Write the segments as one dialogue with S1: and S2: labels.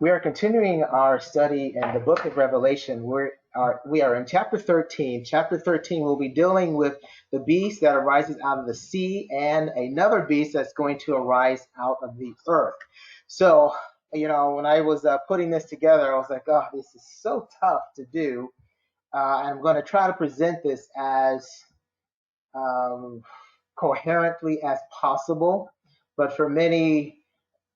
S1: We are continuing our study in the book of Revelation. We are in chapter 13. Chapter 13 will be dealing with the beast that arises out of the sea and another beast that's going to arise out of the earth. So, when I was putting this together, I was like, oh, this is so tough to do. I'm going to try to present this as um, coherently as possible. But for many,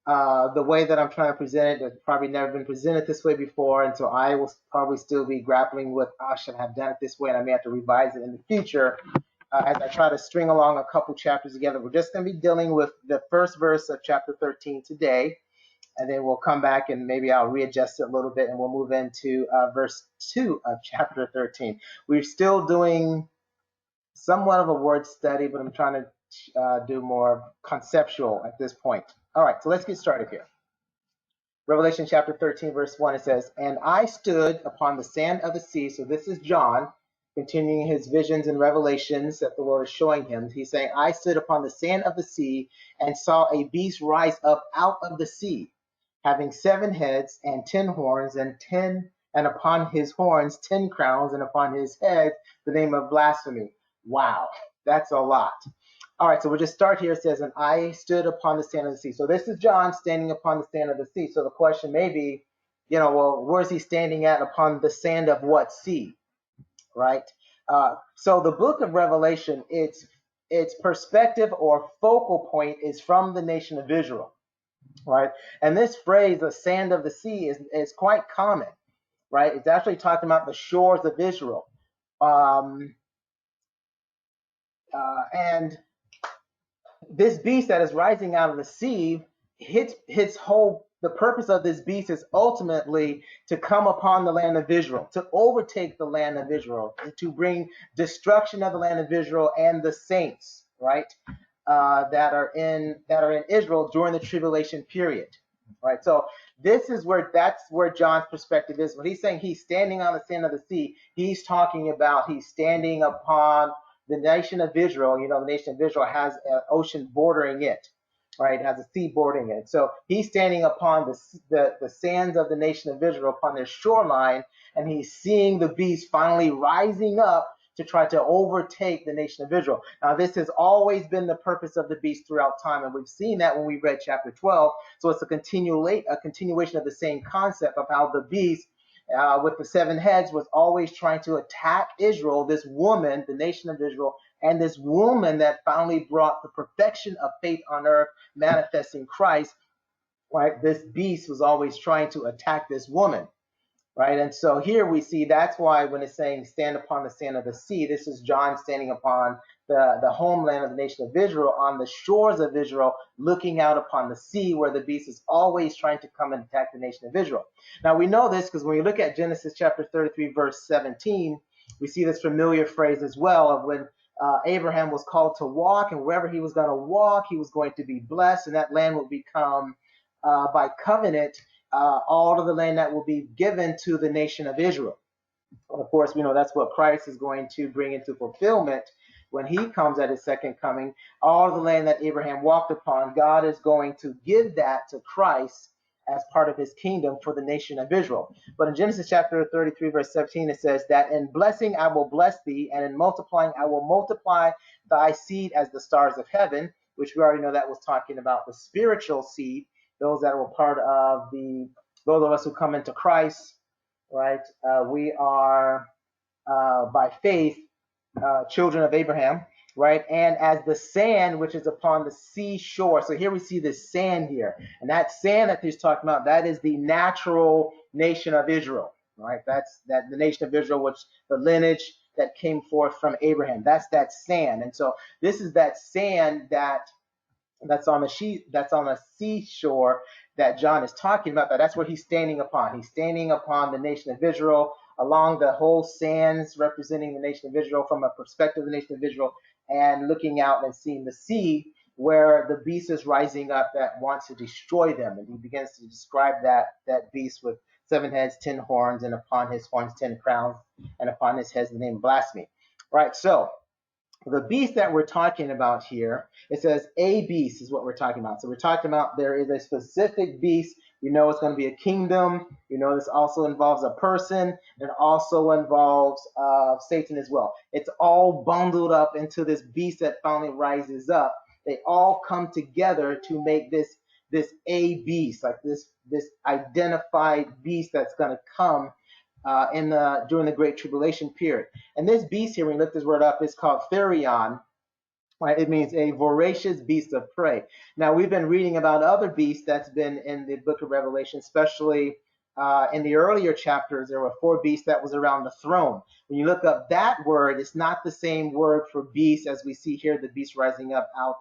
S1: the way that I'm trying to present it has probably never been presented this way before, and so I will probably still be grappling with, oh, should I have done it this way, and I may have to revise it in the future as I try to string along a couple chapters together. We're just going to be dealing with the first verse of chapter 13 today, and then we'll come back and maybe I'll readjust it a little bit, and we'll move into verse 2 of chapter 13. We're still doing somewhat of a word study, but I'm trying to do more conceptual at this point. All right, so let's get started here. Revelation chapter 13, verse 1, it says, "And I stood upon the sand of the sea." So this is John continuing his visions and revelations that the Lord is showing him. He's saying, "I stood upon the sand of the sea and saw a beast rise up out of the sea, having 7 heads and 10 horns, and upon his horns 10 crowns, and upon his head the name of blasphemy." Wow, that's a lot. All right, so we'll just start here. It says, "And I stood upon the sand of the sea." So this is John standing upon the sand of the sea. So the question may be, well, where's he standing at upon the sand of what sea, right? So the book of Revelation, its perspective or focal point is from the nation of Israel, right? And this phrase, the sand of the sea, is quite common, right? It's actually talking about the shores of Israel. And this beast that is rising out of the sea, the purpose of this beast is ultimately to come upon the land of Israel, to overtake the land of Israel, to bring destruction of the land of Israel and the saints, right, that are in Israel during the tribulation period, right? So that's where John's perspective is. When he's saying he's standing on the sand of the sea, he's talking about he's standing upon the nation of Israel. The nation of Israel has an ocean bordering it, right? It has a sea bordering it. So he's standing upon the sands of the nation of Israel, upon their shoreline, and he's seeing the beast finally rising up to try to overtake the nation of Israel. Now, this has always been the purpose of the beast throughout time, and we've seen that when we read chapter 12. So it's a continuation of the same concept of how the beast with the 7 heads was always trying to attack Israel, this woman, the nation of Israel, and this woman that finally brought the perfection of faith on earth, manifesting Christ, right? This beast was always trying to attack this woman, right? And so here we see that's why when it's saying stand upon the sand of the sea, this is John standing upon the homeland of the nation of Israel, on the shores of Israel, looking out upon the sea where the beast is always trying to come and attack the nation of Israel. Now we know this because when we look at Genesis chapter 33, verse 17, we see this familiar phrase as well of when Abraham was called to walk, and wherever he was going to walk, he was going to be blessed, and that land will become, by covenant, all of the land that will be given to the nation of Israel. And of course, we know that's what Christ is going to bring into fulfillment when he comes at his second coming. All of the land that Abraham walked upon, God is going to give that to Christ as part of his kingdom for the nation of Israel. But in Genesis chapter 33, verse 17, it says that in blessing I will bless thee, and in multiplying I will multiply thy seed as the stars of heaven, which we already know that was talking about the spiritual seed, those that were part of those of us who come into Christ, right? We are, by faith, children of Abraham, right? And as the sand which is upon the seashore. So here we see this sand here. And that sand that he's talking about, that is the natural nation of Israel, right? That's the nation of Israel, which the lineage that came forth from Abraham. That's that sand. And so this is that sand that's on the seashore that John is talking about. That's where he's standing upon. He's standing upon the nation of Israel, along the whole sands representing the nation of Israel from a perspective of the nation of Israel, and looking out and seeing the sea where the beast is rising up that wants to destroy them. And he begins to describe that beast with 7 heads, 10 horns, and upon his horns 10 crowns, and upon his heads the name blasphemy. Right, so The beast that we're talking about here, it says a beast is what we're talking about. So we're talking about there is a specific beast. We know it's going to be a kingdom. We know this also involves a person and also involves Satan as well. It's all bundled up into this beast that finally rises up. They all come together to make this a beast, like this identified beast that's going to come during the Great Tribulation period. And this beast here, when you look this word up, is called Therion. Right? It means a voracious beast of prey. Now, we've been reading about other beasts that's been in the book of Revelation, especially in the earlier chapters. There were 4 beasts that was around the throne. When you look up that word, it's not the same word for beast as we see here, the beast rising up out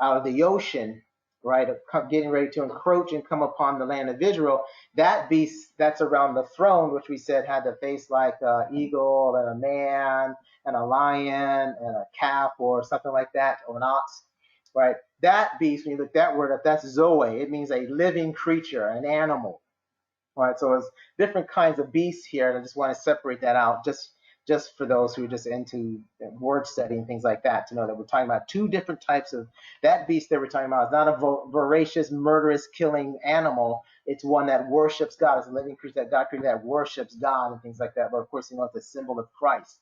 S1: of the ocean, right, getting ready to encroach and come upon the land of Israel. That beast that's around the throne, which we said had the face like an eagle and a man and a lion and a calf or something like that, or an ox, right? That beast, when you look that word up, that's Zoe. It means a living creature, an animal. All right, so it's different kinds of beasts here, and I just want to separate that out just for those who are just into word study and things like that, to know that we're talking about 2 different types of that beast that we're talking about. Is not a voracious, murderous, killing animal. It's one that worships God. It's a living creature that God created that worships God and things like that. But of course, you know, it's a symbol of Christ,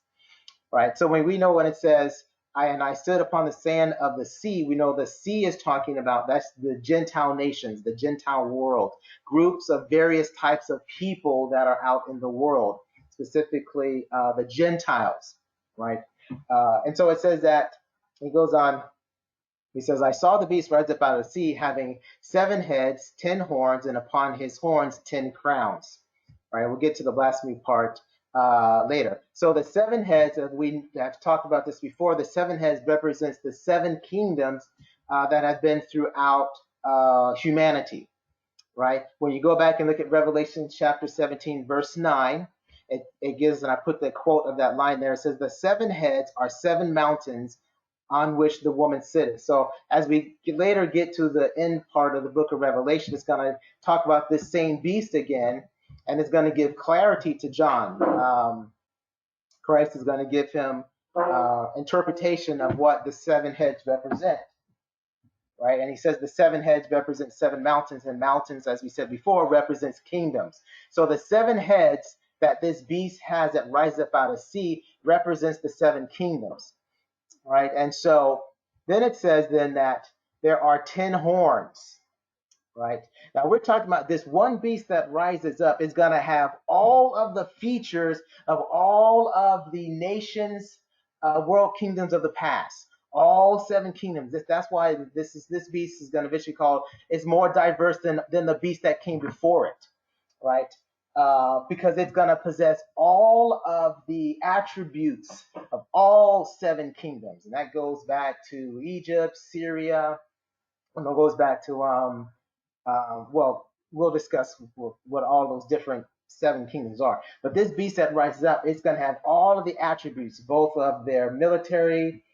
S1: right? So when we know when it says, I stood upon the sand of the sea, we know the sea is talking about, that's the Gentile nations, the Gentile world, groups of various types of people that are out in the world, specifically the Gentiles, right? And so it says that, he goes on, he says, I saw the beast rise up out of the sea, having 7 heads, 10 horns, and upon his horns 10 crowns. All right, we'll get to the blasphemy part later. So the 7 heads, we have talked about this before, the 7 heads represents the 7 kingdoms that have been throughout humanity, right? When you go back and look at Revelation chapter 17, verse 9, it gives, and I put the quote of that line there, it says, the 7 heads are 7 mountains on which the woman sitteth. So as we later get to the end part of the book of Revelation, it's going to talk about this same beast again, and it's going to give clarity to John. Christ is going to give him interpretation of what the 7 heads represent, right? And he says the 7 heads represent 7 mountains, and mountains, as we said before, represents kingdoms. So the 7 heads that this beast has that rises up out of the sea represents the 7 kingdoms. Right, and so then it says then that there are 10 horns, right? Now we're talking about this one beast that rises up is going to have all of the features of all of the nations, world kingdoms of the past, all 7 kingdoms. That's why this beast is going to eventually called, it's more diverse than the beast that came before it, right? Because it's going to possess all of the attributes of all 7 kingdoms. And that goes back to Egypt, Syria, and it goes back to, well, we'll discuss what all those different 7 kingdoms are. But this beast that rises up, it's going to have all of the attributes, both of their military,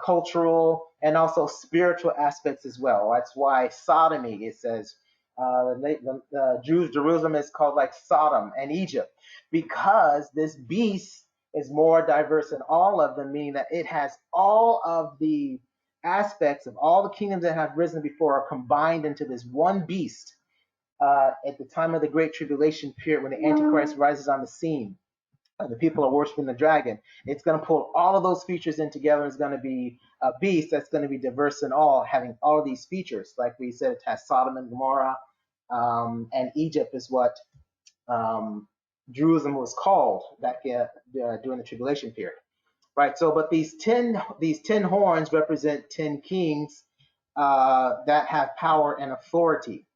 S1: cultural, and also spiritual aspects as well. That's why sodomy, it says, the Jews, Jerusalem is called like Sodom and Egypt, because this beast is more diverse than all of them, meaning that it has all of the aspects of all the kingdoms that have risen before are combined into this one beast at the time of the Great Tribulation period, when the Antichrist rises on the scene. The people are worshiping the dragon. It's going to pull all of those features in together. It's going to be a beast that's going to be diverse in all, having all of these features. Like we said, it has Sodom and Gomorrah, and Egypt is what Jerusalem was called back during the tribulation period. Right. So, but these 10 horns represent 10 kings that have power and authority.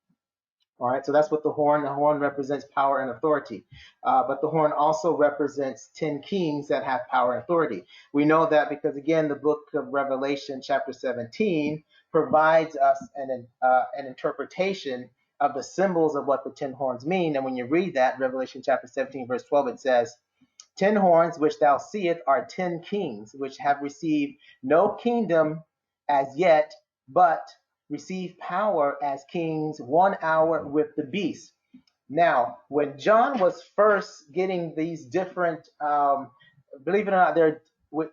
S1: All right, so that's what the horn represents, power and authority. But the horn also represents 10 kings that have power and authority. We know that because, again, the book of Revelation, chapter 17, provides us an interpretation of the symbols of what the 10 horns mean. And when you read that, Revelation chapter 17, verse 12, it says, 10 horns which thou seest are 10 kings, which have received no kingdom as yet, but receive power as kings 1 hour with the beast. Now, when John was first getting these different, believe it or not,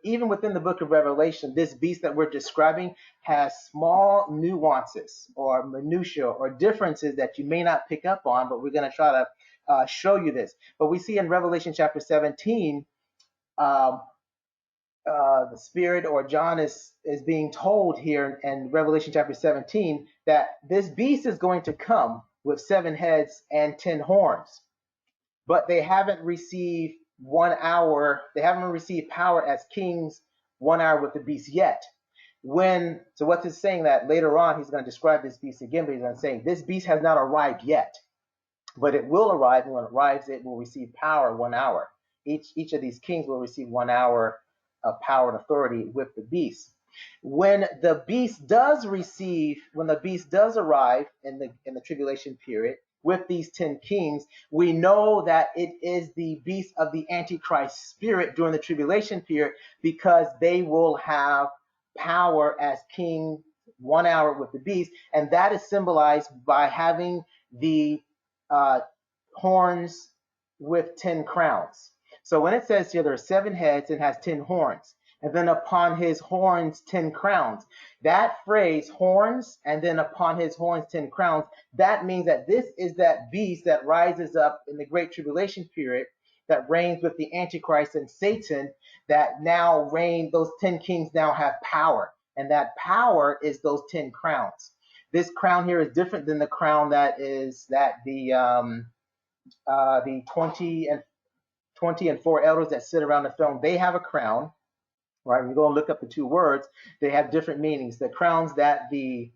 S1: even within the book of Revelation, this beast that we're describing has small nuances or minutiae or differences that you may not pick up on, but we're going to try to show you this. But we see in Revelation chapter 17, um, the Spirit or John is being told here in Revelation chapter 17 that this beast is going to come with 7 heads and 10 horns, but they haven't received 1 hour. They haven't received power as kings 1 hour with the beast yet. So what's it saying? That later on he's going to describe this beast again, but he's going to say this beast has not arrived yet, but it will arrive, and when it arrives, it will receive power 1 hour. Each of these kings will receive 1 hour of power and authority with the beast. When the beast does arrive in the tribulation period with these 10 kings, we know that it is the beast of the Antichrist spirit during the tribulation period, because they will have power as king 1 hour with the beast, and that is symbolized by having the uh, horns with 10 crowns. So when it says here there are 7 heads and has 10 horns, and then upon his horns 10 crowns, that phrase horns and then upon his horns 10 crowns, that means that this is that beast that rises up in the great tribulation period, that reigns with the Antichrist and Satan, that now reign. Those 10 kings now have power, and that power is those 10 crowns. This crown here is different than the crown that the 20 and 4 elders that sit around the throne, they have a crown, right? When you go and look up the two words, they have different meanings. The crowns that the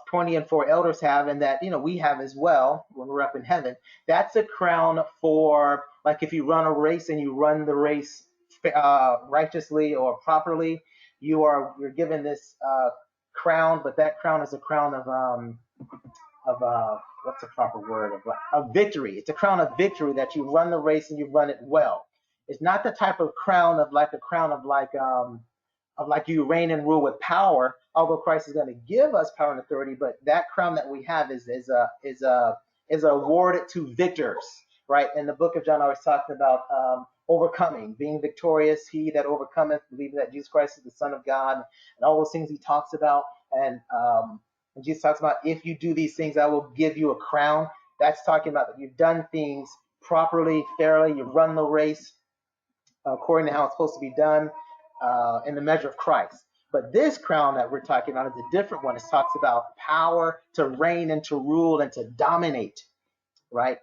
S1: 20 and 4 elders have, and that we have as well when we're up in heaven, that's a crown for, like, if you run a race and you run the race righteously or properly, you're given this crown, but that crown is a crown of what's the proper word, of victory. It's a crown of victory, that you run the race and you run it well. It's not the type of crown of like a crown of like you reign and rule with power, although Christ is going to give us power and authority. But that crown that we have is awarded to victors, right? In the book of John, I was talking about overcoming, being victorious. He that overcometh, believing that Jesus Christ is the Son of God, and all those things he talks about. And Jesus talks about, if you do these things, I will give you a crown. That's talking about that you've done things properly, fairly, you run the race according to how it's supposed to be done in the measure of Christ. But this crown that we're talking about is a different one. It talks about power to reign and to rule and to dominate, right?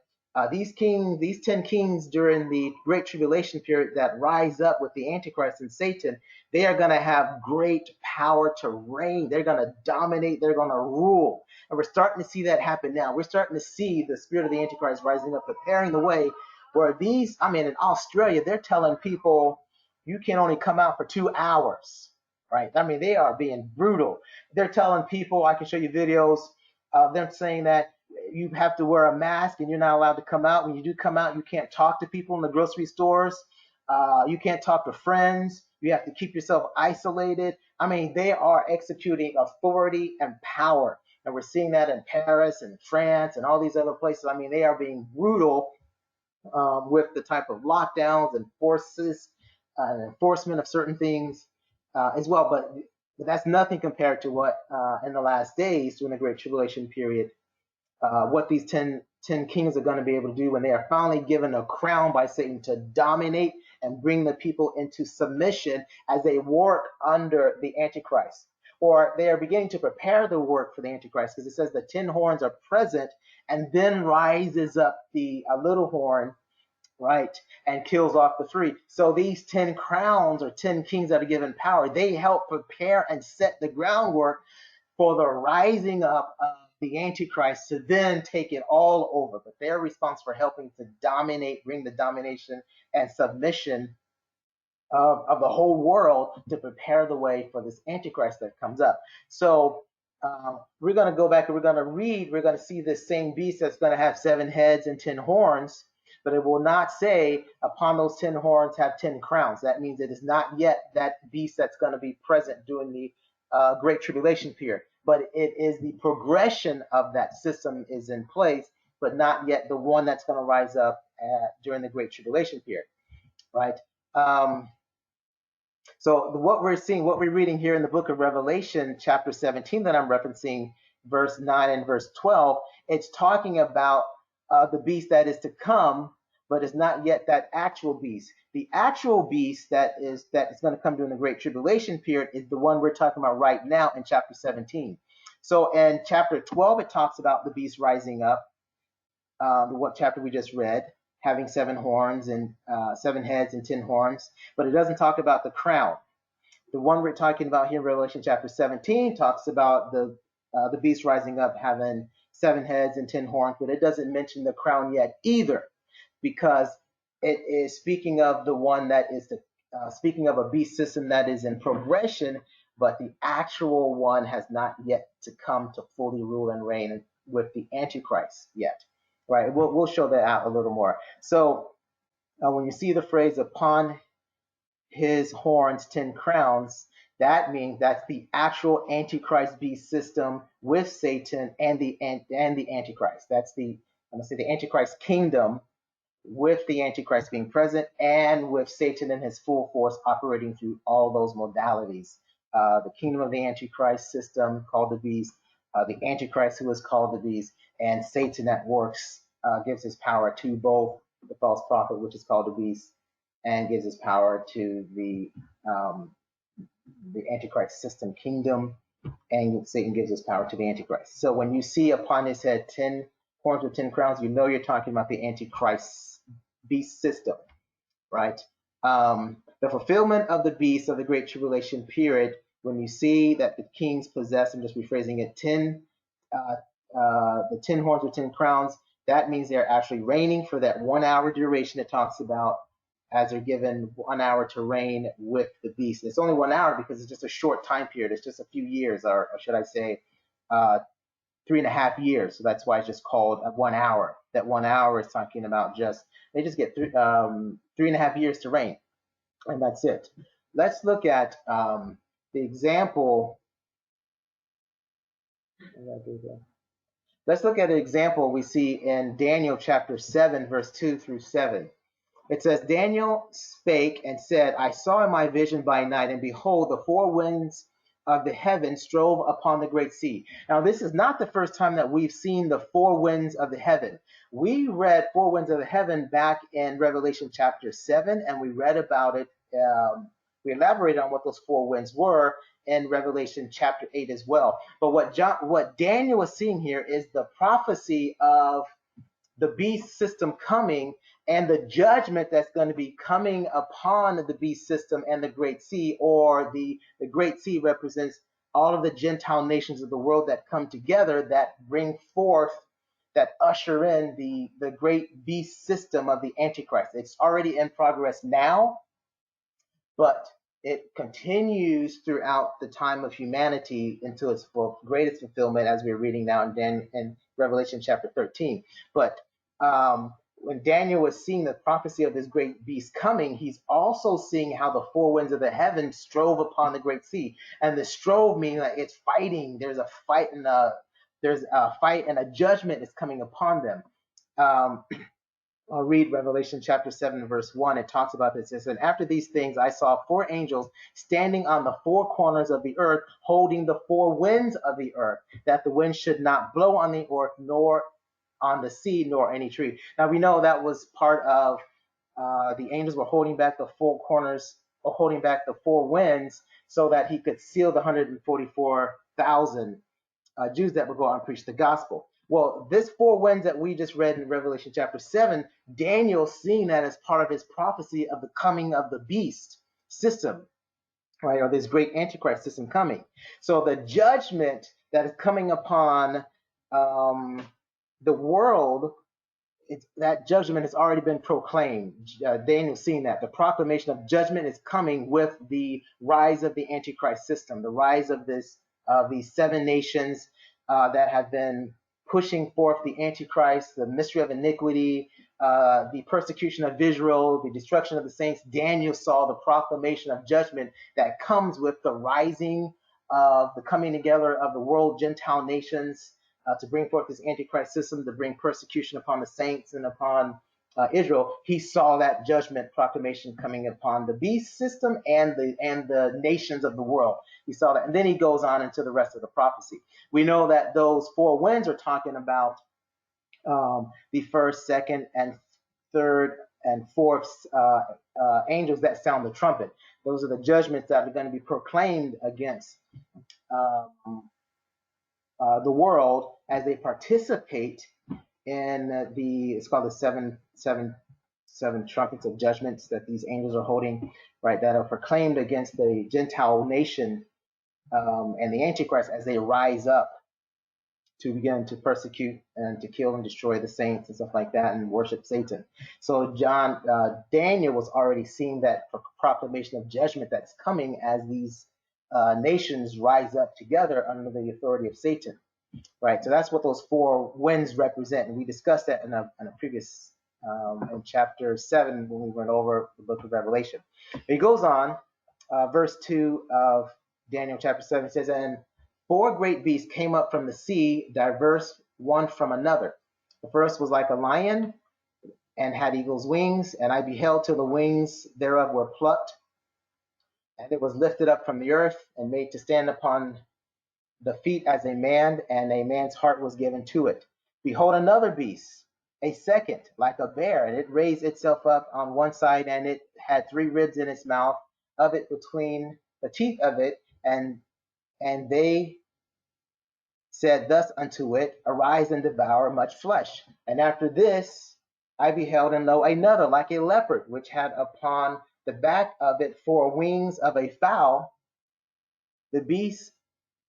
S1: These 10 kings during the Great Tribulation period that rise up with the Antichrist and Satan, they are going to have great power to reign. They're going to dominate. They're going to rule. And we're starting to see that happen now. We're starting to see the spirit of the Antichrist rising up, preparing the way where in Australia, they're telling people you can only come out for 2 hours, right? They are being brutal. They're telling people, I can show you videos of them saying that you have to wear a mask and you're not allowed to come out. When you do come out, you can't talk to people in the grocery stores. You can't talk to friends. You have to keep yourself isolated. They are executing authority and power. And we're seeing that in Paris and France and all these other places. They are being brutal with the type of lockdowns and forces and enforcement of certain things as well. But that's nothing compared to what in the last days during the Great Tribulation period, what these 10 kings are going to be able to do when they are finally given a crown by Satan to dominate and bring the people into submission as they work under the Antichrist. Or they are beginning to prepare the work for the Antichrist, because it says the 10 horns are present, and then rises up the little horn, right, and kills off the 3. So these 10 crowns or 10 kings that are given power, they help prepare and set the groundwork for the rising up of the Antichrist to then take it all over. But they're responsible for helping to dominate, bring the domination and submission of the whole world to prepare the way for this Antichrist that comes up. So we're going to go back and we're going to read. We're going to see this same beast that's going to have 7 heads and 10 horns, but it will not say upon those 10 horns have 10 crowns. That means it is not yet that beast that's going to be present during the Great Tribulation period. But it is the progression of that system is in place, but not yet the one that's going to rise up during the Great Tribulation period, right? So what we're seeing, what we're reading here in the book of Revelation, chapter 17, that I'm referencing, verse 9 and verse 12, it's talking about the beast that is to come, but it's not yet that actual beast. The actual beast that is going to come during the Great Tribulation period is the one we're talking about right now in chapter 17. So in chapter 12, it talks about the beast rising up, what chapter we just read, having 7 horns and 7 heads and 10 horns, but it doesn't talk about the crown. The one we're talking about here in Revelation chapter 17 talks about the beast rising up having 7 heads and 10 horns, but it doesn't mention the crown yet either, because it is speaking of the one that is speaking of a beast system that is in progression, but the actual one has not yet to come to fully rule and reign with the Antichrist yet. Right? We'll show that out a little more. So when you see the phrase "upon his horns 10 crowns," that means that's the actual Antichrist beast system with Satan and the Antichrist. That's I'm gonna say the Antichrist kingdom, with the Antichrist being present and with Satan in his full force operating through all those modalities. The kingdom of the Antichrist system, called the beast, the Antichrist, who is called the beast, and Satan that works, gives his power to both the false prophet, which is called the beast, and gives his power to the Antichrist system kingdom, and Satan gives his power to the Antichrist. So when you see upon his head 10 horns with 10 crowns, you know you're talking about the Antichrist beast system, right? The fulfillment of the beast of the Great Tribulation period, when you see that the kings possess, I'm just rephrasing it, the 10 horns with 10 crowns, that means they're actually reigning for that 1 hour duration it talks about, as they're given 1 hour to reign with the beast. It's only 1 hour because it's just a short time period. It's just a few years, or should I say, 3.5 years. So that's why it's just called 1 hour. That 1 hour is talking about they just get 3.5 years to reign, and that's it. Let's look at the example. Let's look at an example we see in Daniel chapter 7, verse 2 through 7. It says, Daniel spake and said, I saw in my vision by night, and behold, the 4 winds of the heaven strove upon the great sea. Now, this is not the first time that we've seen the 4 winds of the heaven. We read 4 winds of the heaven back in Revelation chapter 7, and we read about it. We elaborated on what those 4 winds were in Revelation chapter 8 as well. But what Daniel was seeing here is the prophecy of the beast system coming and the judgment that's going to be coming upon the beast system and the great sea, or the great sea represents all of the Gentile nations of the world that come together, that bring forth, that usher in the great beast system of the Antichrist. It's already in progress now, but it continues throughout the time of humanity until its greatest fulfillment, as we're reading now in Revelation chapter 13. But when Daniel was seeing the prophecy of this great beast coming, he's also seeing how the 4 winds of the heavens strove upon the great sea. And the strove meaning that it's fighting. There's a fight and a judgment is coming upon them. I'll read Revelation chapter 7, verse 1. It talks about this. It says, and after these things, I saw 4 angels standing on the 4 corners of the earth, holding the 4 winds of the earth, that the wind should not blow on the earth, nor on the sea, nor any tree. Now we know that was part of the angels were holding back the 4 corners, or holding back the 4 winds, so that he could seal the 144,000 Jews that would go out and preach the gospel. Well, this 4 winds that we just read in Revelation chapter 7, Daniel seeing that as part of his prophecy of the coming of the beast system, right, or this great Antichrist system coming. So the judgment that is coming upon the world, that judgment has already been proclaimed. Daniel seeing that. The proclamation of judgment is coming with the rise of the Antichrist system, the rise of these 7 nations that have been pushing forth the Antichrist, the mystery of iniquity, the persecution of Israel, the destruction of the saints. Daniel saw the proclamation of judgment that comes with the rising of the coming together of the world Gentile nations to bring forth this Antichrist system, to bring persecution upon the saints and upon Israel, he saw that judgment proclamation coming upon the beast system and the nations of the world. He saw that, and then he goes on into the rest of the prophecy. We know that those four winds are talking about the first, second, and third and fourth angels that sound the trumpet. Those are the judgments that are going to be proclaimed against um, the world as they participate in it's called the seven trumpets of judgments that these angels are holding, right? That are proclaimed against the Gentile nation and the Antichrist as they rise up to begin to persecute and to kill and destroy the saints and stuff like that and worship Satan. So Daniel was already seeing that proclamation of judgment that's coming as these nations rise up together under the authority of Satan, right? So that's what those four winds represent, and we discussed that in a previous in chapter 7 when we went over the book of Revelation. But he goes on, verse 2 of Daniel chapter 7 says, and four great beasts came up from the sea, diverse one from another. The first was like a lion and had eagle's wings, and I beheld till the wings thereof were plucked, and it was lifted up from the earth and made to stand upon the feet as a man, and a man's heart was given to it. Behold, another beast, a second, like a bear, and it raised itself up on one side, and it had three ribs in its mouth of it between the teeth of it, and they said thus unto it, arise and devour much flesh. And after this I beheld, and lo, another like a leopard, which had upon the back of it four wings of a fowl. The beast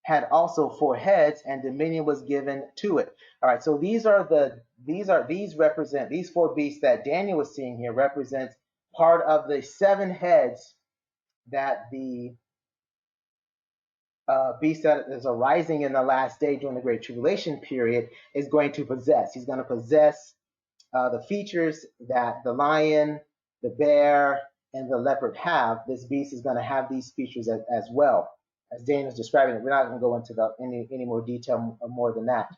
S1: had also four heads, and dominion was given to it. All right, so these represent these four beasts that Daniel was seeing here represents part of the seven heads that the beast that is arising in the last day during the Great Tribulation period is going to possess. He's going to possess the features that the lion, the bear, and the leopard have. This beast is going to have these features as well, as Daniel's describing it. We're not going to go into any more detail more than that,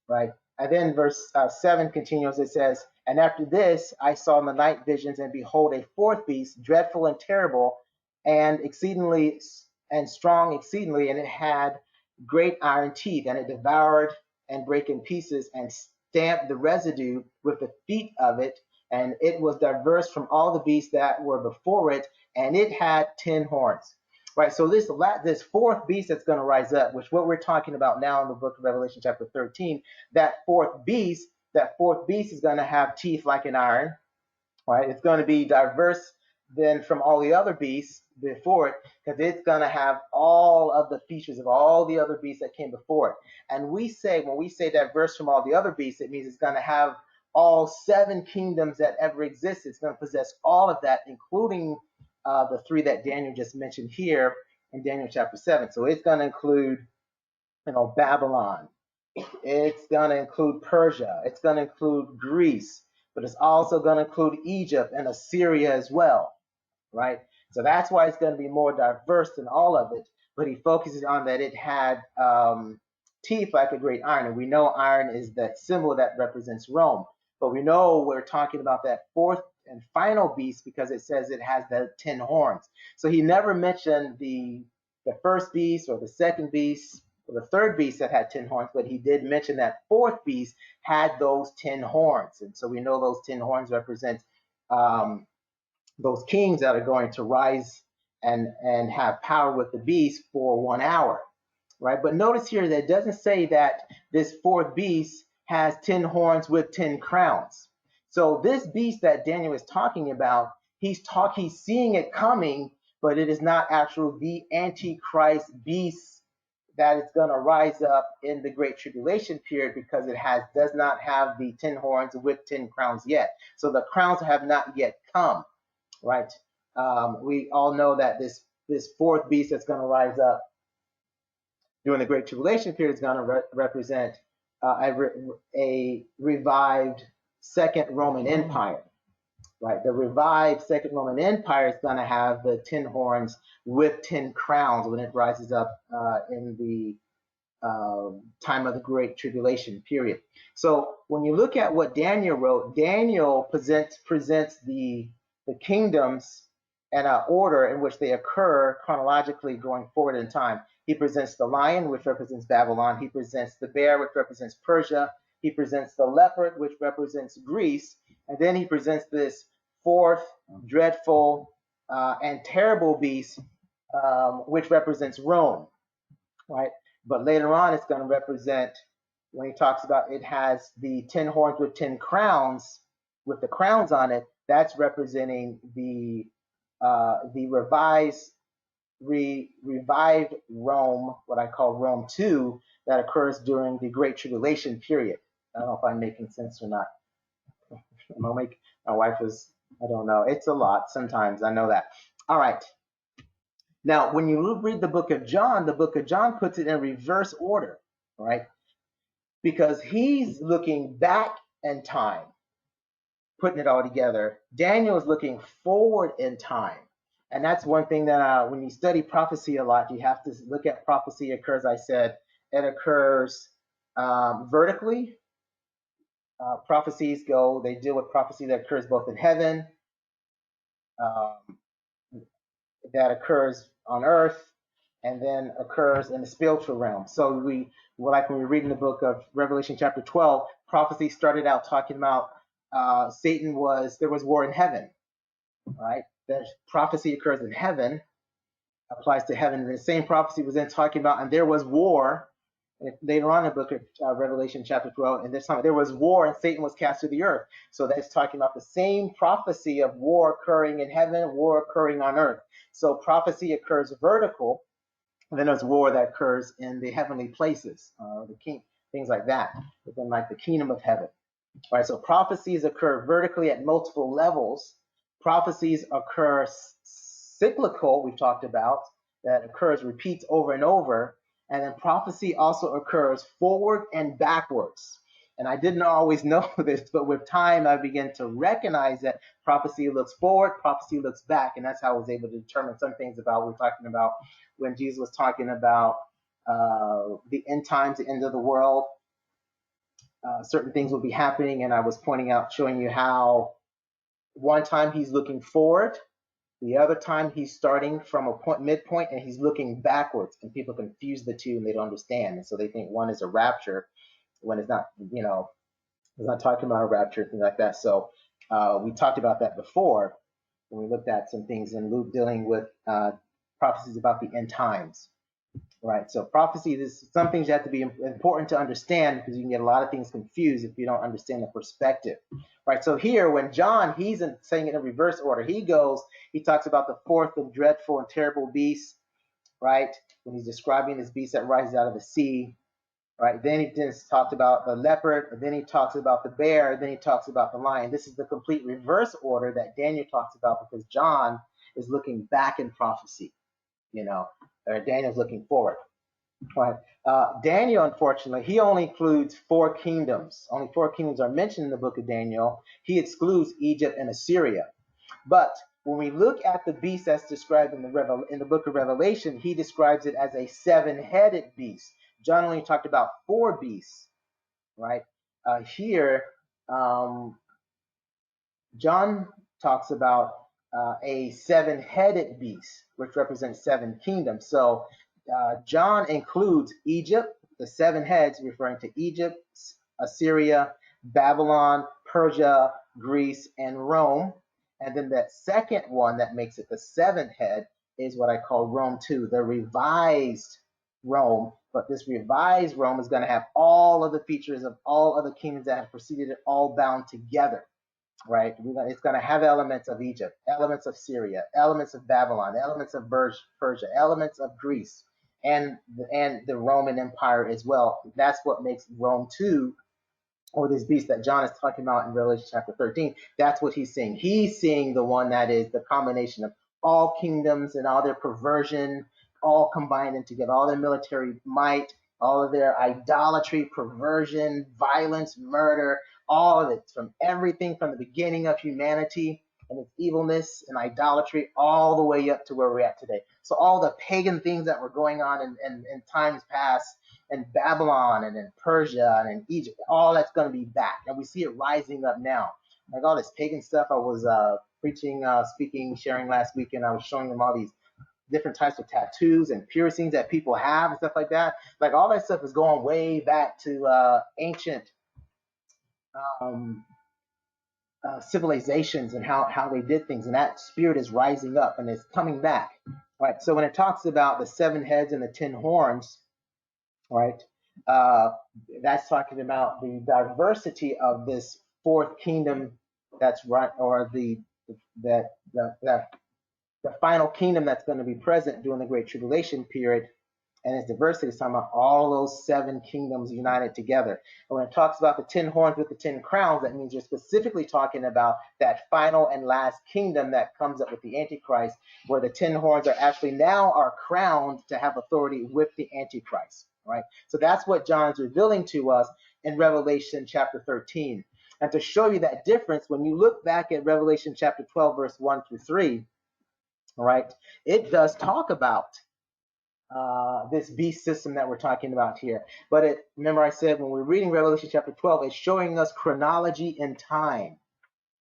S1: right? And then verse 7 continues. It says, and after this I saw in the night visions, and behold, a fourth beast, dreadful and terrible, and exceedingly and strong exceedingly, and it had great iron teeth, and it devoured and brake in pieces and stamped the residue with the feet of it, and it was diverse from all the beasts that were before it, and it had 10 horns. Right, so this fourth beast that's going to rise up, which what we're talking about now in the book of Revelation chapter 13, that fourth beast is going to have teeth like an iron, right? It's going to be diverse then from all the other beasts before it, because it's going to have all of the features of all the other beasts that came before it. And when we say diverse from all the other beasts, it means it's going to have all seven kingdoms that ever existed. It's going to possess all of that, including the three that Daniel just mentioned here in Daniel chapter 7. So it's going to include, Babylon. It's going to include Persia. It's going to include Greece, but it's also going to include Egypt and Assyria as well, right? So that's why it's going to be more diverse than all of it. But he focuses on that it had teeth like a great iron. And we know iron is that symbol that represents Rome. But we know we're talking about that fourth and final beast because it says it has the 10 horns. So he never mentioned the first beast or the second beast or the third beast that had 10 horns, but he did mention that fourth beast had those 10 horns. And so we know those 10 horns represent those kings that are going to rise and have power with the beast for 1 hour, right? But notice here that it doesn't say that this fourth beast has 10 horns with 10 crowns. So this beast that Daniel is talking about, he's seeing it coming, but it is not actually the Antichrist beast that is going to rise up in the Great Tribulation period, because it does not have the 10 horns with 10 crowns yet. So the crowns have not yet come, right? We all know that this fourth beast that's going to rise up during the Great Tribulation period is going to represent a revived Second Roman Empire, right? The revived Second Roman Empire is going to have the 10 horns with 10 crowns when it rises up in the time of the Great Tribulation period. So when you look at what Daniel wrote, Daniel presents the kingdoms and an order in which they occur chronologically going forward in time. He presents the lion, which represents Babylon. He presents the bear, which represents Persia. He presents the leopard, which represents Greece. And then he presents this fourth dreadful and terrible beast, which represents Rome, right? But later on, it's going to represent, when he talks about it has the 10 horns with 10 crowns, with the crowns on it, that's representing the revived Rome, what I call Rome 2, that occurs during the Great Tribulation period. I don't know if I'm making sense or not. My wife is, I don't know. It's a lot sometimes. I know that. All right. Now, when you read the book of John puts it in reverse order, right? Because he's looking back in time, putting it all together. Daniel is looking forward in time. And that's one thing that when you study prophecy a lot, you have to look at prophecy occurs, I said, it occurs vertically. Prophecies they deal with prophecy that occurs both in heaven, that occurs on earth, and then occurs in the spiritual realm. So like when we read in the book of Revelation chapter 12, prophecy started out talking about there was war in heaven, right? That prophecy occurs in heaven, applies to heaven. And the same prophecy was then talking about, and there was war. Later on in the book of Revelation chapter 12, and this time there was war and Satan was cast to the earth. So that's talking about the same prophecy of war occurring in heaven, war occurring on earth. So prophecy occurs vertical, and then there's war that occurs in the heavenly places, the king, things like that, within like the kingdom of heaven. All right, so prophecies occur vertically at multiple levels. Prophecies occur cyclical, we've talked about, that repeats over and over. And then prophecy also occurs forward and backwards. And I didn't always know this, but with time, I began to recognize that prophecy looks forward, prophecy looks back. And that's how I was able to determine some things about what we're talking about when Jesus was talking about the end times, the end of the world. Certain things will be happening. And I was showing you how one time he's looking forward, the other time he's starting from a midpoint and he's looking backwards, and people confuse the two and they don't understand. And so they think one is a rapture when it's not, it's not talking about a rapture, things like that. So we talked about that before when we looked at some things in Luke dealing with prophecies about the end times. Right, so prophecy is some things you have to be important to understand, because you can get a lot of things confused if you don't understand the perspective. Right, so here when John, he's saying it in reverse order. He talks about the fourth and dreadful and terrible beast, right? When he's describing this beast that rises out of the sea, right? Then he just talked about the leopard, and then he talks about the bear, and then he talks about the lion. This is the complete reverse order that Daniel talks about, because John is looking back in prophecy, or Daniel's looking forward. Right. Daniel, unfortunately, he only includes 4 kingdoms. Only 4 kingdoms are mentioned in the book of Daniel. He excludes Egypt and Assyria. But when we look at the beast that's described in the book of Revelation, he describes it as a 7-headed beast. John only talked about 4 beasts, right? Here, John talks about a 7-headed beast, which represents 7 kingdoms. So John includes Egypt, the 7 heads referring to Egypt, Assyria, Babylon, Persia, Greece, and Rome. And then that second one that makes it the 7th head is what I call Rome 2, the revised Rome. But this revised Rome is going to have all of the features of all other kingdoms that have preceded it, all bound together. Right, it's going to have elements of Egypt, elements of Syria, elements of Babylon, elements of Persia, elements of Greece, and the Roman Empire as well. That's what makes Rome 2, or this beast that John is talking about in Revelation chapter 13. That's what he's seeing. He's seeing the one that is the combination of all kingdoms and all their perversion, all combined together, all their military might, all of their idolatry, perversion, violence, murder, all of it, from everything from the beginning of humanity, and its evilness and idolatry all the way up to where we're at today. So all the pagan things that were going on in times past in Babylon and in Persia and in Egypt, all that's going to be back. And we see it rising up now. Like all this pagan stuff I was preaching, speaking, sharing last week, and I was showing them all these different types of tattoos and piercings that people have and stuff like that. Like all that stuff is going way back to ancient um, civilizations and how they did things. And that spirit is rising up and is coming back. Right. So when it talks about the 7 heads and the 10 horns, right, uh, that's talking about the diversity of this 4th kingdom that's right, or that the final kingdom that's going to be present during the Great Tribulation period, and its diversity is talking about all those 7 kingdoms united together. And when it talks about the 10 horns with the 10 crowns, that means you're specifically talking about that final and last kingdom that comes up with the Antichrist, where the 10 horns are actually now are crowned to have authority with the Antichrist, right? So that's what John's revealing to us in Revelation chapter 13. And to show you that difference, when you look back at Revelation chapter 12, verse 1 through 3, right, it does talk about this beast system that we're talking about here. But remember I said when we're reading Revelation chapter 12, it's showing us chronology in time,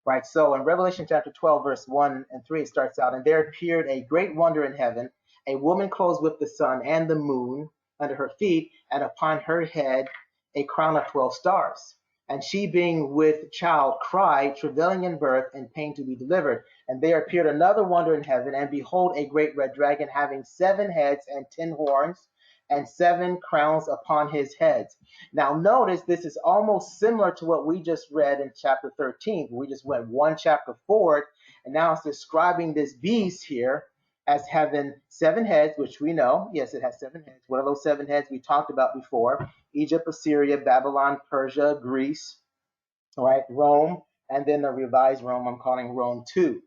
S1: right? So in Revelation chapter 12, verse 1 and 3, it starts out, and there appeared a great wonder in heaven, a woman clothed with the sun and the moon under her feet, and upon her head a crown of 12 stars. And she being with child cried, travailing in birth and pain to be delivered. And there appeared another wonder in heaven, and behold, a great red dragon having 7 heads and 10 horns, and 7 crowns upon his heads. Now notice this is almost similar to what we just read in chapter 13. We just went 1 chapter forward, and now it's describing this beast here as having 7 heads, which we know, yes, it has 7 heads. What are those 7 heads we talked about before? Egypt, Assyria, Babylon, Persia, Greece, right, Rome, and then the revised Rome, I'm calling Rome 2,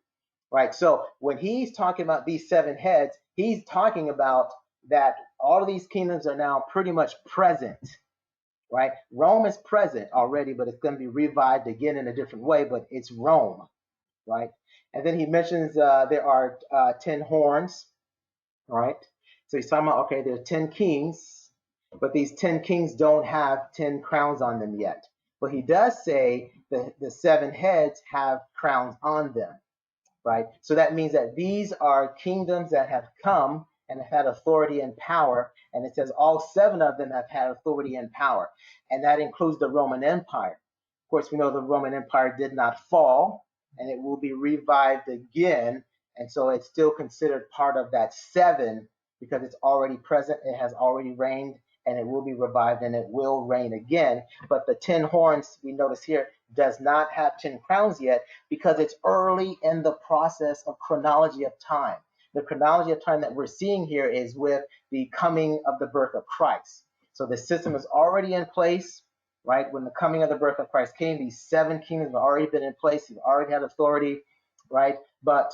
S1: right? So when he's talking about these 7 heads, he's talking about that all of these kingdoms are now pretty much present, right? Rome is present already, but it's going to be revived again in a different way, but it's Rome, right? And then he mentions there are 10 horns, right? So he's talking about, okay, there are 10 kings, but these 10 kings don't have 10 crowns on them yet. But he does say the 7 heads have crowns on them, right? So that means that these are kingdoms that have come and have had authority and power. And it says all 7 of them have had authority and power. And that includes the Roman Empire. Of course, we know the Roman Empire did not fall, and it will be revived again. And so it's still considered part of that 7 because it's already present, it has already reigned, and it will be revived and it will reign again. But the 10 horns, we notice here, does not have 10 crowns yet because it's early in the process of chronology of time. The chronology of time that we're seeing here is with the coming of the birth of Christ. So the system is already in place, right? When the coming of the birth of Christ came, these 7 kingdoms have already been in place. They've already had authority, right? But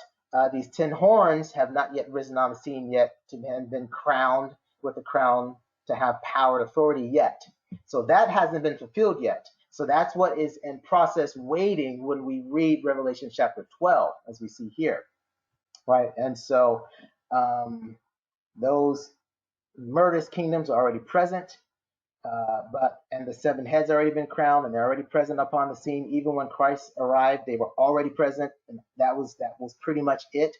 S1: these 10 horns have not yet risen on the scene yet to have been crowned with a crown to have power and authority yet. So that hasn't been fulfilled yet. So that's what is in process waiting when we read Revelation chapter 12, as we see here, right? And so those murderous kingdoms are already present, and the 7 heads already been crowned, and they're already present upon the scene. Even when Christ arrived, they were already present, and that was pretty much it,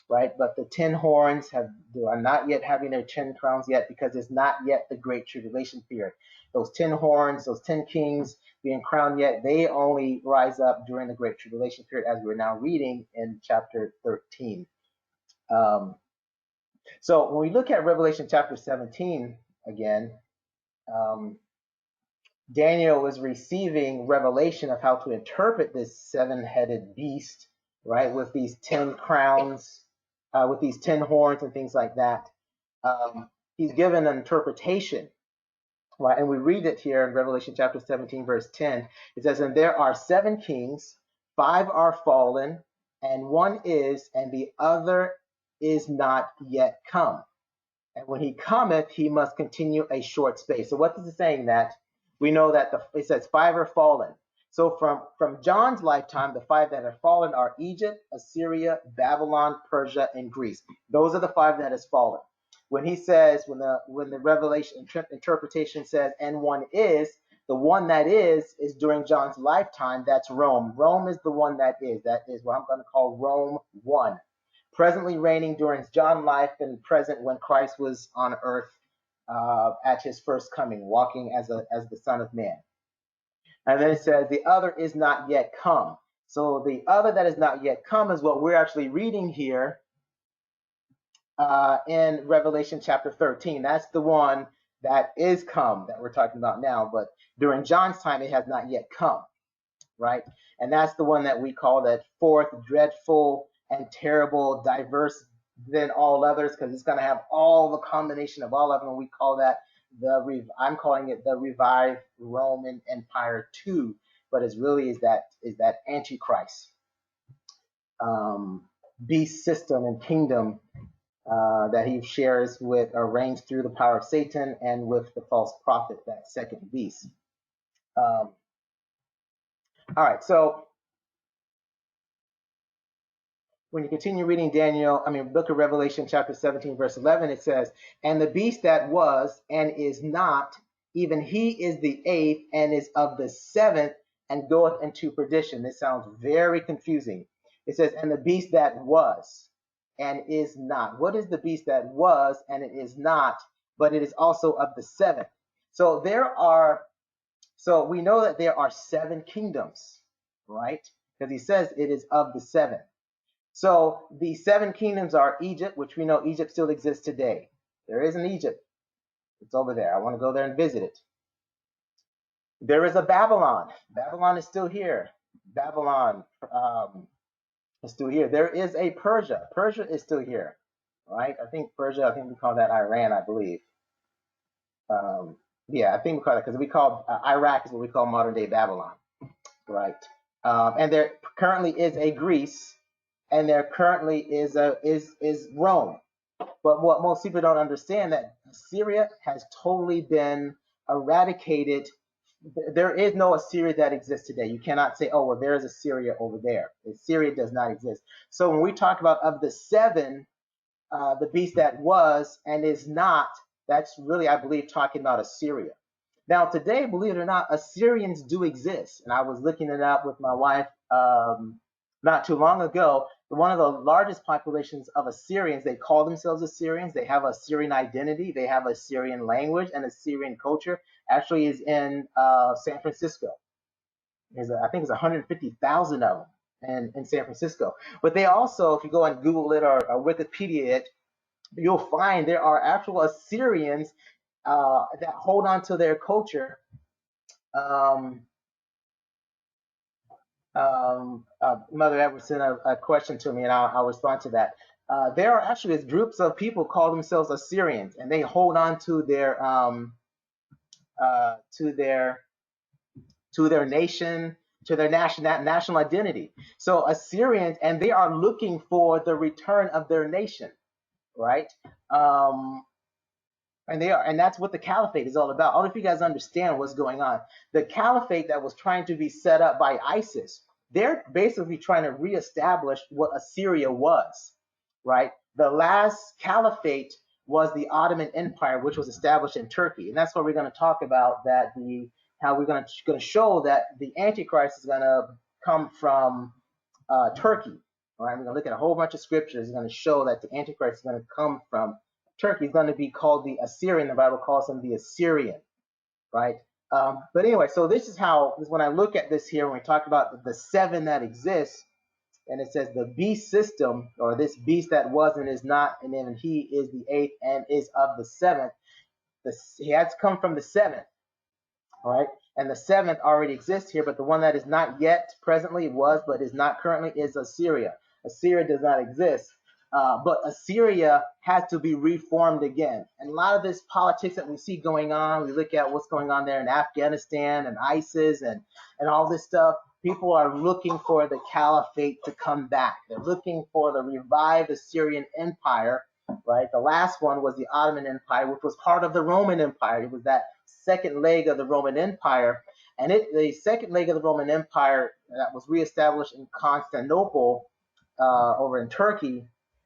S1: right? But the 10 horns are not yet having their 10 crowns yet because it's not yet the Great Tribulation period. Those 10 horns, those 10 kings being crowned yet, they only rise up during the Great Tribulation period, as we're now reading in chapter 13. So when we look at Revelation chapter 17 again, Daniel was receiving revelation of how to interpret this 7-headed beast, right, with these 10 crowns, with these 10 horns and things like that. He's given an interpretation, right? And we read it here in Revelation chapter 17, verse 10. It says, and there are 7 kings, 5 are fallen, and 1 is, and the other is not yet come. And when he cometh, he must continue a short space. So what is it saying? That we know that it says 5 are fallen. So from John's lifetime, the five that have fallen are Egypt, Assyria, Babylon, Persia, and Greece. Those are the five that has fallen. When he says, when the revelation interpretation says, and one is, the one that is during John's lifetime. That's Rome. Rome is the one that is. That is what I'm going to call Rome 1. Presently reigning during John's life and present when Christ was on earth at his first coming, walking as the Son of Man. And then it says, the other is not yet come. So the other that is not yet come is what we're actually reading here in Revelation chapter 13. That's the one that is come that we're talking about now. But during John's time, it has not yet come, right? And that's the one that we call that fourth, dreadful and terrible, diverse than all others, because it's going to have all the combination of all of them. We call that I'm calling it the revived Roman Empire 2, but it really is that Antichrist beast system and kingdom that he shares with or reigns through the power of Satan and with the false prophet, that second beast. All right, so when you continue reading book of Revelation chapter 17 verse 11, it says, and the beast that was and is not, even he is the eighth and is of the seventh and goeth into perdition. This sounds very confusing. It says, and the beast that was and is not. What is the beast that was and it is not, but it is also of the seventh? So we know that there are 7 kingdoms, right? Because he says it is of the 7. So the 7 kingdoms are Egypt, which we know Egypt still exists today. There is an Egypt. It's over there. I want to go there and visit it. There is a Babylon. Babylon is still here. Babylon is still here. There is a Persia. Persia is still here, right? I think we call that Iran, I believe. Yeah, I think we call that, because we call Iraq is what we call modern day Babylon, right? And there currently is a Greece, and there currently is Rome. But what most people don't understand, that Assyria has totally been eradicated. There is no Assyria that exists today. You cannot say, oh, well, there is Assyria over there. Assyria does not exist. So when we talk about of the 7, the beast that was and is not, that's really, I believe, talking about Assyria. Now, today, believe it or not, Assyrians do exist. And I was looking it up with my wife not too long ago. One of the largest populations of Assyrians, they call themselves Assyrians. They have Assyrian identity. They have Assyrian language and Assyrian culture. Actually, is in San Francisco. I think it's 150,000 of them in San Francisco. But they also, if you go and Google it or Wikipedia it, you'll find there are actual Assyrians that hold on to their culture. Mother Edward sent a question to me, and I'll respond to that. There are actually groups of people call themselves Assyrians, and they hold on to their nation, to their national identity. So Assyrians, and they are looking for the return of their nation, right? And that's what the caliphate is all about. I don't know if you guys understand what's going on. The caliphate that was trying to be set up by ISIS, they're basically trying to reestablish what Assyria was, right? The last caliphate was the Ottoman Empire, which was established in Turkey, and that's what we're going to talk about. How we're going to show that the Antichrist is going to come from Turkey. All right, we're going to look at a whole bunch of scriptures. It's going to show that the Antichrist is going to come from Turkey. Is going to be called the Assyrian. The Bible calls him the Assyrian, right? But anyway, so this is when I look at this here, when we talk about the 7 that exist, and it says the beast system, or this beast that was and is not, and then he is the 8th and is of the 7th. He has come from the 7th, all right? And the 7th already exists here, but the one that is not yet presently was, but is not currently, is Assyria. Assyria does not exist. But Assyria has to be reformed again. And a lot of this politics that we see going on, we look at what's going on there in Afghanistan and ISIS and all this stuff. People are looking for the caliphate to come back. They're looking for the revived Assyrian Empire, right? The last one was the Ottoman Empire, which was part of the Roman Empire. It was that second leg of the Roman Empire. And the second leg of the Roman Empire that was reestablished in Constantinople, over in Turkey,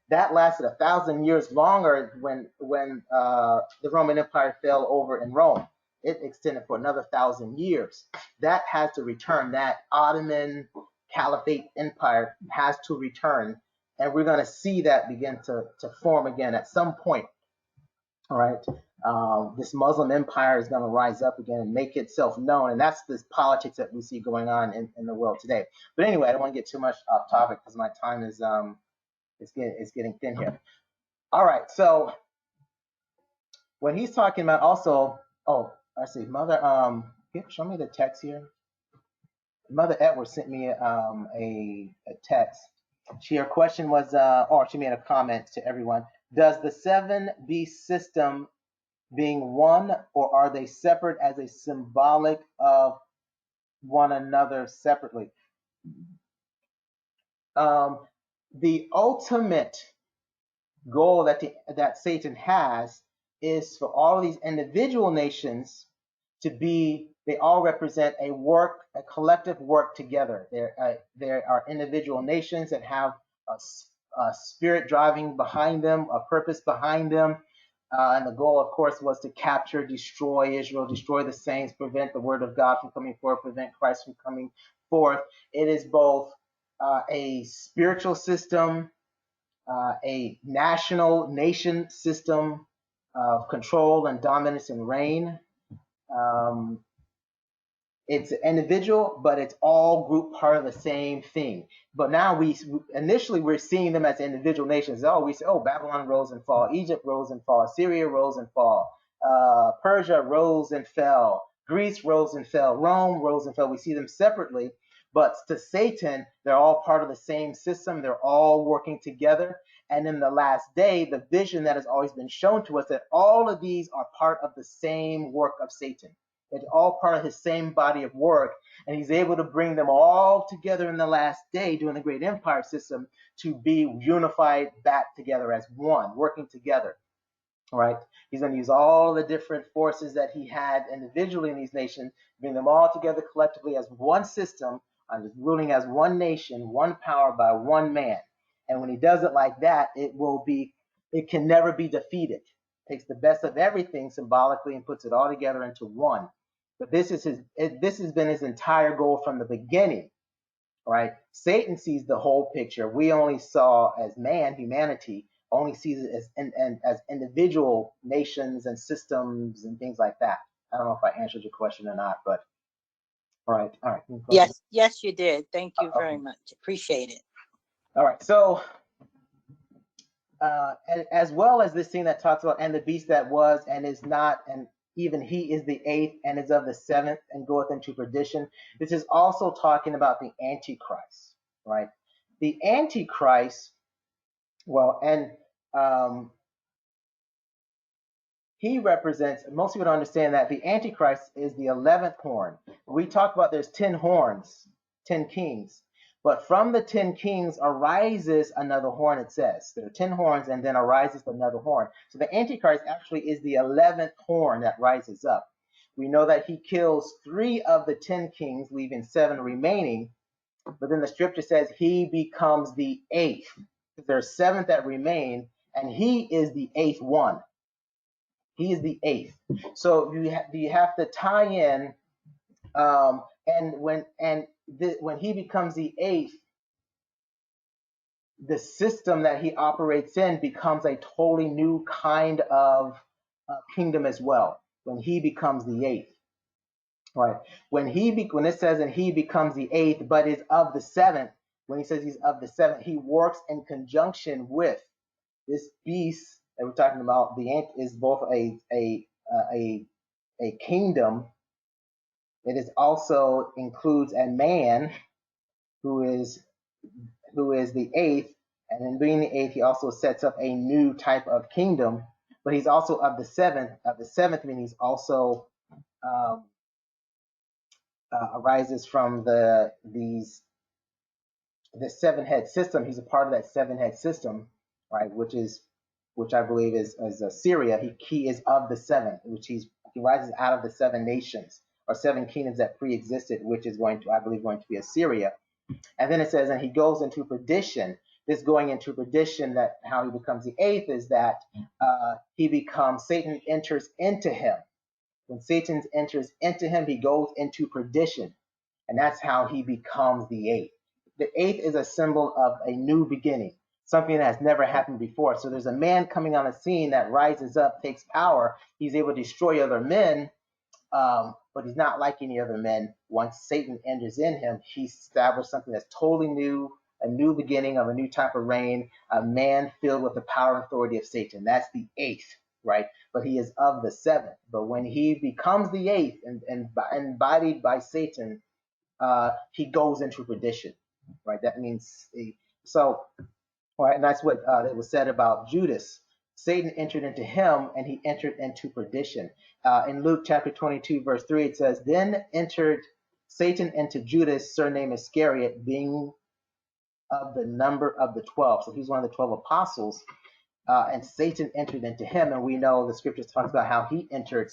S1: that lasted 1,000 years longer when the Roman Empire fell over in Rome. It extended for another 1,000 years. That has to return. That Ottoman Caliphate Empire has to return, and we're going to see that begin to form again at some point. All right. This Muslim empire is going to rise up again and make itself known, and that's this politics that we see going on in the world today. But anyway, I don't want to get too much off topic because my time is it's getting thin here. All right. So when he's talking about also, oh, I see, Mother, show me the text here. Mother Edwards sent me a text. Her question was, or she made a comment to everyone. Does the 7 beast system being one, or are they separate as a symbolic of one another separately? The ultimate goal that Satan has is for all of these individual nations to be, they all represent a collective work together. There are individual nations that have a spirit driving behind them, a purpose behind them. And the goal, of course, was to capture, destroy Israel, destroy the saints, prevent the word of God from coming forth, prevent Christ from coming forth. It is both a spiritual system, a nation system of control and dominance and reign. It's individual, but it's all group part of the same thing. But now initially we're seeing them as individual nations. Oh, we say, oh, Babylon rose and fall, Egypt rose and fall, Syria rose and fall, Persia rose and fell, Greece rose and fell, Rome rose and fell. We see them separately, but to Satan, they're all part of the same system. They're all working together. And in the last day, the vision that has always been shown to us that all of these are part of the same work of Satan. It's all part of his same body of work, and he's able to bring them all together in the last day during the great empire system to be unified back together as one, working together. Right? He's going to use all the different forces that he had individually in these nations, bring them all together collectively as one system, ruling as one nation, one power by one man. And when he does it like that, it can never be defeated. Takes the best of everything symbolically and puts it all together into one. But this has been his entire goal from the beginning, right? Satan sees the whole picture. We only saw as humanity only sees it as individual nations and systems and things like that. I don't know if I answered your question or not, but all right.
S2: Yes, you did. Thank you very much. Appreciate it.
S1: All right. So as well as this thing that talks about, and the beast that was and is not, and even he is the 8th and is of the 7th and goeth into perdition. This is also talking about the Antichrist, right? The Antichrist, well, and he represents, most people don't understand that the Antichrist is the 11th horn. We talk about there's 10 horns, 10 kings. But from the 10 kings arises another horn, it says. There are 10 horns and then arises another horn. So the Antichrist actually is the 11th horn that rises up. We know that he kills 3 of the 10 kings, leaving 7 remaining. But then the scripture says he becomes the 8th. There's 7 that remain, and he is the 8th one. He is the 8th. So you have to tie in, when he becomes the 8th, the system that he operates in becomes a totally new kind of kingdom as well. When he becomes the 8th, right? When it says and he becomes the 8th, but is of the 7th. When he says he's of the 7th, he works in conjunction with this beast that we're talking about. The ant is both a kingdom. It also includes a man who is the 8th, and in being the 8th, he also sets up a new type of kingdom. But he's also of the 7th. Of the 7th, meaning he's also arises from the 7-head system. He's a part of that 7-head system, right? Which I believe is Assyria. He is of the 7th, he rises out of the 7 nations or 7 kingdoms that pre-existed, which is going to, I believe, going to be Assyria. And then it says, and he goes into perdition. This going into perdition, that how he becomes the eighth is that Satan enters into him. When Satan enters into him, he goes into perdition. And that's how he becomes the eighth. The eighth is a symbol of a new beginning, something that has never happened before. So there's a man coming on the scene that rises up, takes power. He's able to destroy other men, but he's not like any other men. Once Satan enters in him, he established something that's totally new, a new beginning of a new type of reign, a man filled with the power and authority of Satan. That's the eighth, right? But he is of the seventh. But when he becomes the eighth and embodied by Satan, he goes into perdition, right? That means so, right? And that's what it was said about Judas. Satan entered into him, and he entered into perdition. In Luke chapter 22, verse 3, it says, "Then entered Satan into Judas, surnamed Iscariot, being of the number of the 12." So he's one of the 12 apostles. And Satan entered into him, and we know the scriptures talks about how he entered.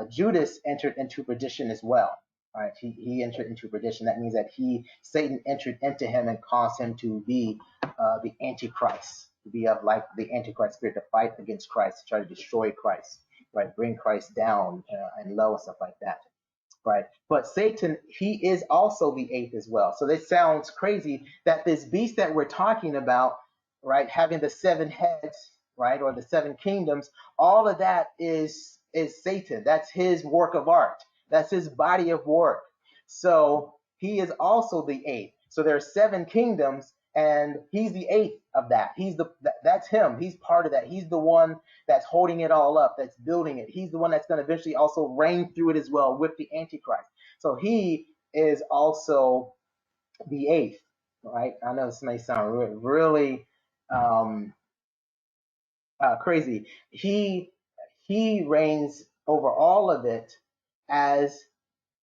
S1: Judas entered into perdition as well. Right? He entered into perdition. That means that Satan entered into him and caused him to be the Antichrist, to be of like the Antichrist spirit, to fight against Christ, to try to destroy Christ, right? Bring Christ down and low and stuff like that. Right. But Satan, he is also the eighth as well. So this sounds crazy that this beast that we're talking about, right, having the 7 heads, right, or the 7 kingdoms, all of that is Satan. That's his work of art. That's his body of work. So he is also the eighth. So there are 7 kingdoms, and he's the eighth of that. That's him. He's part of that. He's the one that's holding it all up, that's building it. He's the one that's going to eventually also reign through it as well with the Antichrist. So he is also the eighth, right? I know this may sound really crazy. He reigns over all of it as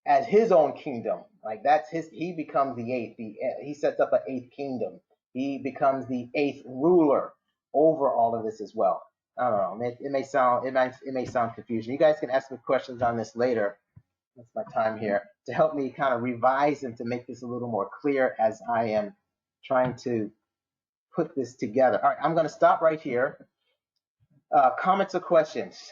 S1: his own kingdom. Like that's his. He becomes the eighth. He sets up an 8th kingdom. He becomes the 8th ruler over all of this as well. I don't know. It may sound confusing. You guys can ask me questions on this later. That's my time here to help me kind of revise and to make this a little more clear as I am trying to put this together. All right, I'm going to stop right here. Comments or questions?